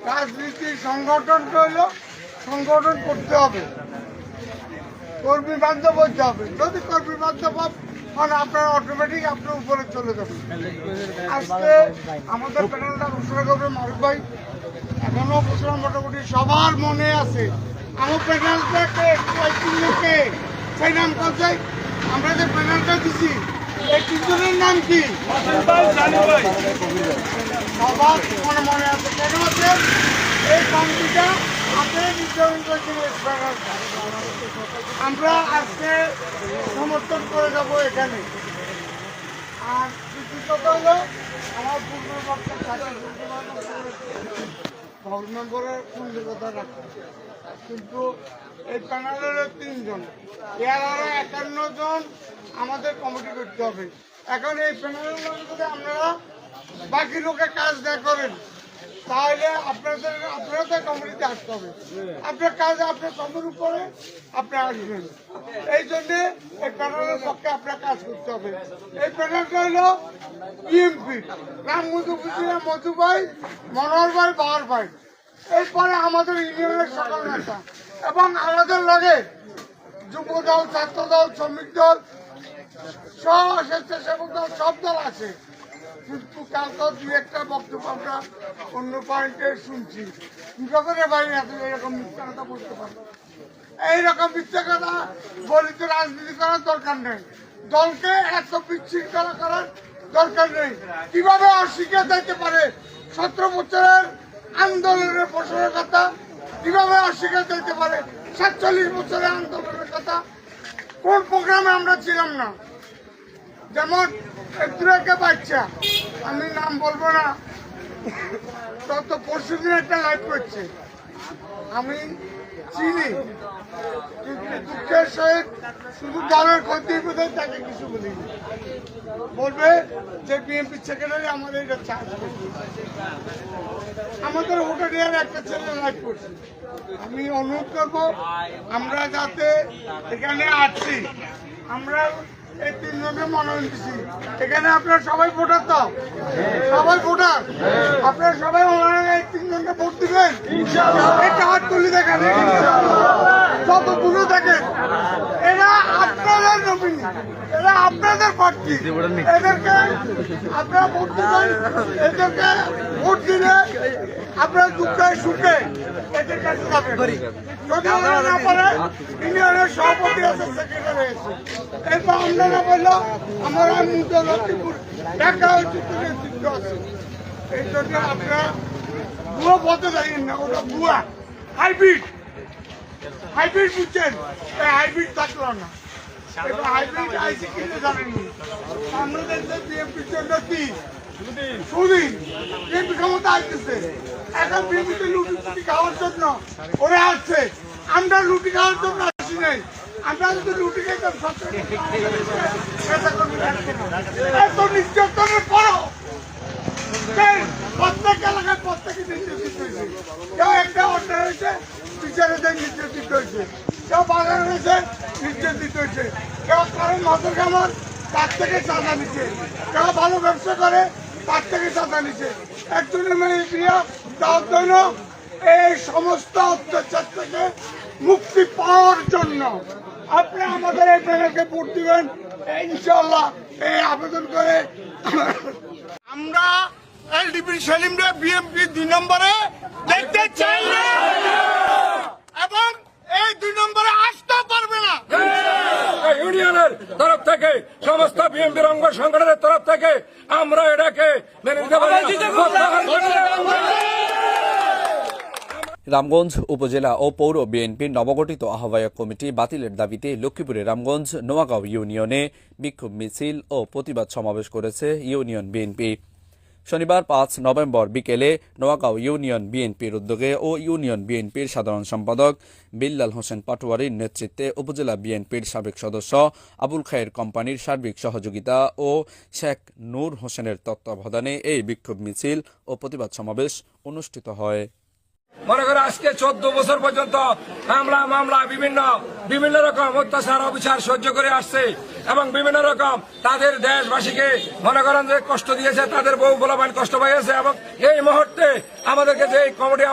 রাজনীতি সংগঠন হইল সংগঠন করতে হবে, কর্মী বান্ধব হতে হবে। যদি কর্মী বান্ধব হন আপনার অটোমেটিক আপনার উপরে চলে যাবে। আজকে আমাদের প্যানেলটা ঘোষণা করবে মারুফ ভাই। এখনো ঘোষণা মোটামুটি সবার মনে আছে। আমার প্যানেলটাকে কে সেই নাম করছে, আমরা যে প্যানেলটা দিচ্ছি এই তিনজনের নাম কি সবার মনে মনে আছে। কেন আছে? এই কমিটিটা আপনারা নির্ধারণ করেছেন। আমরা আজকে সমর্থন করে যাবো এখানে। আর দ্বিতীয় কথা হলো আমার পূর্ব ভোট নম্বরের কথা রাখতে, কিন্তু এই প্যানেলের 3 জন, এর আরো 51 জন আমাদের কমিটি করতে হবে। এখন এই প্যানেলের মধ্যে আপনারা বাকি লোকে কাজ না করেন তাহলে আপনাদের কমিটিতে আসতে হবে। আপনার কাজে আপনার কমিটির উপরে আপনি আসবেন। এই জন্যে এই প্যানেলের পক্ষে আপনার কাজ করতে হবে। এই প্যানেলটা হলো বিএনপি, রাম মধু ভাই, মনোহর ভাই, বাহার ভাই, এরপরে আমাদের ইউনিয়নের সকল নেতা এবং আমাদের লগে যুব দল, ছাত্র দল, শ্রমিক দল, স্বেচ্ছাসেবক দল, সব দল আছে। কিন্তু কালকে 2-1টা বক্তব্য আমরা অন্য পয়েন্টে শুনছি। যখনের বাইরে এত এরকম মিথ্যা কথা বলতে পারবো, এইরকম মিথ্যা কথা বলি তো রাজনীতি করার দরকার নেই। দলকে এত বিশৃঙ্খলা করার দরকার নেই। কিভাবে অস্বীকার দিতে পারে 17 বছরের আন্দোলনের ফসলের কথা? কিভাবে অস্বীকার দিতে পারে 47 বছরের আন্দোলনের কথা? কোন প্রোগ্রামে আমরা ছিলাম না? যেমন একটু বাচ্চা, আমি নাম বলবো না, তত পরশুদিন একটা লাইভ করছে, আমি চিনি, কিন্তু দুঃখের সহিত শুধু দলের ক্ষতি বোধহয় তাকে কিছু বলিনি। বলবে যে বিএনপি সেক্রেটারি আমাদের এটা চার্জ করছে। আমাদের হোটেলের একটা ছেলে লাইভ করছে। আমি অনুরোধ করবো আমরা যাতে এখানে আসছি, আমরা এই 3 জনকে মনোনয়ন দিচ্ছি। এখানে আপনারা সবাই ভোটার, তো সবাই ভোটার, আপনারা সবাই এই 3 জনকে ভোট দিবেন। একটা হাত তুলি দেখেন, যত দূরে দেখেন, এরা আপনাদের নমিনি, এরা আপনাদের প্রার্থী। এদেরকে আপনারা ভোট দিবেন। এদেরকে ভোট দিলে আপনার দুঃখে সুখে এদের কাছে যাবেন। যদি ওরা না পারে, ইউনিয়নের সভাপতি আছে, সেক্রেটারি আছে, এরপর আমরা না বললো আমার লক্ষ্মীপুর ঢাকা নেতৃত্ব আছে। এই জন্য আপনারা ভুয়া পথে দাঁড়িয়ে না, ওটা ভুয়া হাইব্রিড। হাইব্রিড বুঝছেন? এই হাইব্রিড থাকলো না। হাইব্রিড আইসি কিনতে জানেননি। আমরা দেখতে বিএনপির জন্য কি সুদিন বিএনপি ক্ষমতা আসতেছে। এখন বিএনপিতে লুটি খাওয়ার জন্য ওরা আসছে। আমরা লুটি খাওয়ার জন্য আসি নাই। আমরা যদি লুটি খাইতাম এত নির্যাতনের পরও প্রত্যেক এলাকায় প্রত্যেকে নির্যাতিত হয়েছে। কেউ একটা অর্ডার হয়েছে, বিচারেদের নির্যাতিত হয়েছে। কেউ বাগান হয়েছে, নির্যাতিত হয়েছে। কেউ কারো মদর খামার, তার থেকে চাঁদা নিচ্ছে। কেউ ভালো ব্যবসা করে, তার থেকে চাঁদা নিচ্ছে। একজনের মেয়ে প্রিয় তার জন্য এই সমস্ত অত্যাচার থেকে মুক্তি পাওয়ার জন্য আপনি আমাদের এই প্যানেলকে ভোট দিবেন ইনশাল্লাহ। এই আবেদন করে আমরা এলডিপি সেলিমরে বিএনপি 2 নম্বরে দেখতে চাই না এবং এই 2 নম্বরে আসতেও পারবে না। ইউনিয়নের তরফ থেকে, সমস্ত বিএনপির অঙ্গ সংগঠনের তরফ থেকে আমরা এটাকে মেনে নিতে পারি। রামগঞ্জ উপজেলা ও পৌর বিএনপির নবগঠিত আহ্বায়ক কমিটি বাতিলের দাবিতে লক্ষ্মীপুরের রামগঞ্জ নোয়াগাঁও ইউনিয়নে বিক্ষোভ মিছিল ও প্রতিবাদ সমাবেশ করেছে ইউনিয়ন বিএনপি। শনিবার 5 নভেম্বর বিকেলে নোয়াগাঁও ইউনিয়ন বিএনপির উদ্যোগে ও ইউনিয়ন বিএনপির সাধারণ সম্পাদক বিল্লাল হোসেন পাটোয়ারির নেতৃত্বে উপজেলা বিএনপির সাবেক সদস্য আবুল খায়ের কোম্পানির সার্বিক সহযোগিতা ও শেখ নূর হোসেনের তত্ত্বাবধানে এই বিক্ষোভ মিছিল ও প্রতিবাদ সমাবেশ অনুষ্ঠিত হয়। মনে করে আজকে 14 বছর পর্যন্ত হামলা মামলা বিভিন্ন রকম অত্যাচার অবিচার সহ্য করে আসছে। এবং বিভিন্ন রকম তাদের দেশবাসীকে মনে করেন যে কষ্ট দিয়েছে, তাদের বউ বলাবান কষ্ট পাইয়েছে। এবং এই মুহূর্তে আমাদেরকে যে কমিটি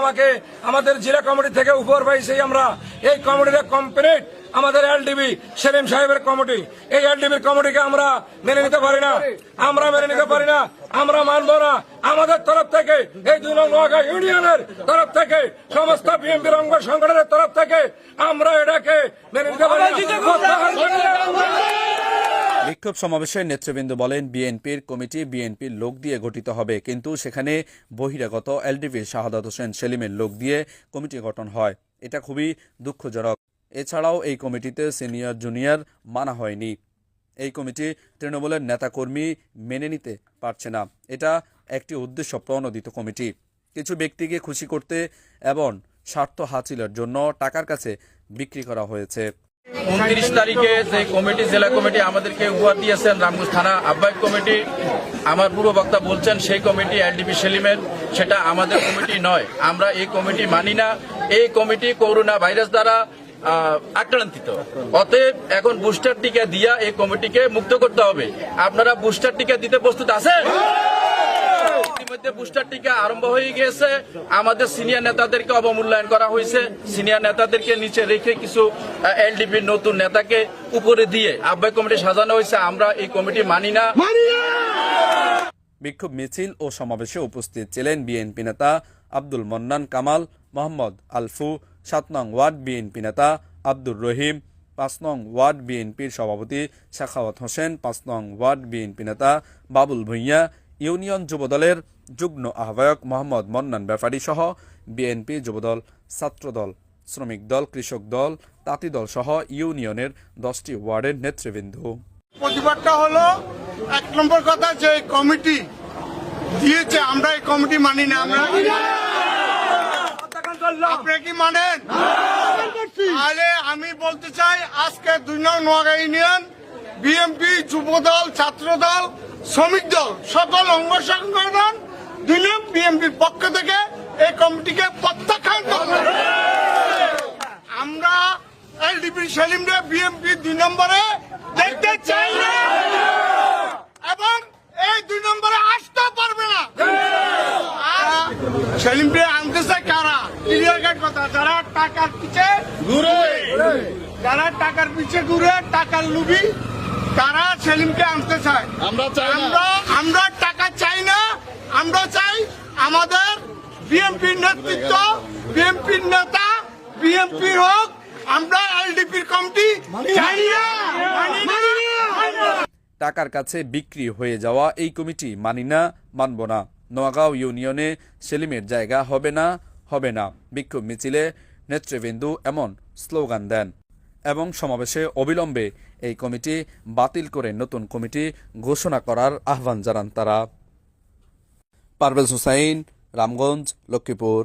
আমাদের জেলা কমিটি থেকে উপর পাইছি, আমরা এই কমিটির কমপ্লিট আমাদের এলডিবি সেলিম সাহেবের কমিটি, এই এলডিবির কমিটিকে আমরা মেনে নিতে পারি না, আমরা মানব না। আমাদের তরফ থেকে এই 2 নং নোয়াগাঁও ইউনিয়নের তরফ থেকে সমস্ত বিএনপির অঙ্গ সংগঠনের তরফ থেকে আমরা এটাকে মেনে নিতে পারি না। বিক্ষোভ সমাবেশে নেতৃবৃন্দ বলেন, বিএনপির কমিটি বিএনপির লোক দিয়ে গঠিত হবে, কিন্তু সেখানে বহিরাগত এলডিপির শাহাদাত হোসেন সেলিমের লোক দিয়ে কমিটি গঠন হয়। এটা খুবই দুঃখজনক। এছাড়াও এই কমিটিতে সিনিয়র জুনিয়র মানা হয়নি। এই কমিটি তৃণমূলের নেতাকর্মী মেনে নিতে পারছে না। এটা একটি উদ্দেশ্য প্রণোদিত কমিটি, কিছু ব্যক্তিকে খুশি করতে এবং স্বার্থ হাসিলের জন্য টাকার কাছে বিক্রি করা হয়েছে। 29 তারিখে যে কমিটি, জেলা কমিটি আমাদেরকে উপহার দিয়েছেন, রামগঞ্জ থানা আহ্বায়ক কমিটি, আমার পূর্ব বক্তা বলছেন সেই কমিটি এলডিপি সেলিমের, সেটা আমাদের কমিটি নয়। আমরা এই কমিটি মানি না। এই কমিটি করোনা ভাইরাস দ্বারা আক্রান্তিত। অতএব এখন বুস্টার টিকা দিয়া এই কমিটিকে মুক্ত করতে হবে। আপনারা বুস্টার টিকা দিতে প্রস্তুত আছেন? ইতিমধ্যে বুস্টার টিকা আরম্ভ হয়ে গিয়েছে। আমাদের সিনিয়র নেতাদেরকে অবমূল্যায়ন করা হয়েছে। সিনিয়র নেতাদেরকে নিচে রেখে কিছু এলডিপির নতুন নেতাকে উপরে দিয়ে আহ্বায়ক কমিটি সাজানো হয়েছে। আমরা এই কমিটি মানি না। বিক্ষোভ মিছিল ও সমাবেশে উপস্থিত ছিলেন বিএনপি নেতা আব্দুল মন্নান কামাল, মোহাম্মদ আলফু, 7 নং ওয়ার্ড বিএনপি নেতা আব্দুর রহিম, 5 নং ওয়ার্ড বিএনপির সভাপতি সাখাওয়াত হোসেন, 5 নং ওয়ার্ড বিএনপি নেতা বাবুল ভুঁইয়া, ইউনিয়ন যুবদলের যুগ্ম আহ্বায়ক মোহাম্মদ মন্নান ব্যাপারী সহ বিএনপি যুবদল, ছাত্রদল, শ্রমিক দল, কৃষক দল, তাঁতি দল সহ ইউনিয়নের 10টি ওয়ার্ডের নেতৃবৃন্দ। প্রতিবাদটা হলো 1 নম্বর কথা, যে কমিটি দিয়েছে আমরা এই কমিটি মানি না। আপনারা কি মানেন? তাহলে আমি বলতে চাই, আজকে 2 নং নোয়াগাঁও ইউনিয়ন বিএনপি, যুবদল, ছাত্রদল, শ্রমিক দল, সকল অঙ্গ সংগঠন 2 নং বিএনপির পক্ষ থেকে এই কমিটিকে প্রত্যাখ্যান করবে। আমরা এলডিপি সেলিমরে বিএনপি 2 নম্বরে দেখতে চাই না এবং এই 2 নম্বরে আসতে পারবে না। সেলিমকে আনতে চায় কারা? ক্লিয়ার কাট কথা, যারা টাকার পিছে ঘুরে, টাকার লুবি, তারা সেলিমকে আনতে চায়। আমরা টাকা চাই না। আমরা চাই আমাদের বিএনপির নেতৃত্ব, বিএনপির নেতা, বিএনপি হোক। আমরা এলডিপির কমিটি চাই না। টাকার কাছে বিক্রি হয়ে যাওয়া এই কমিটি মানি না, মানব না। নোয়াগাঁও ইউনিয়নে সেলিমের জায়গা হবে না। বিক্ষোভ মিছিলে নেতৃবৃন্দ এমন স্লোগান দেন এবং সমাবেশে অবিলম্বে এই কমিটি বাতিল করে নতুন কমিটি ঘোষণা করার আহ্বান জানান তারা। পারভেজ হুসাইন, রামগঞ্জ, লক্ষ্মীপুর।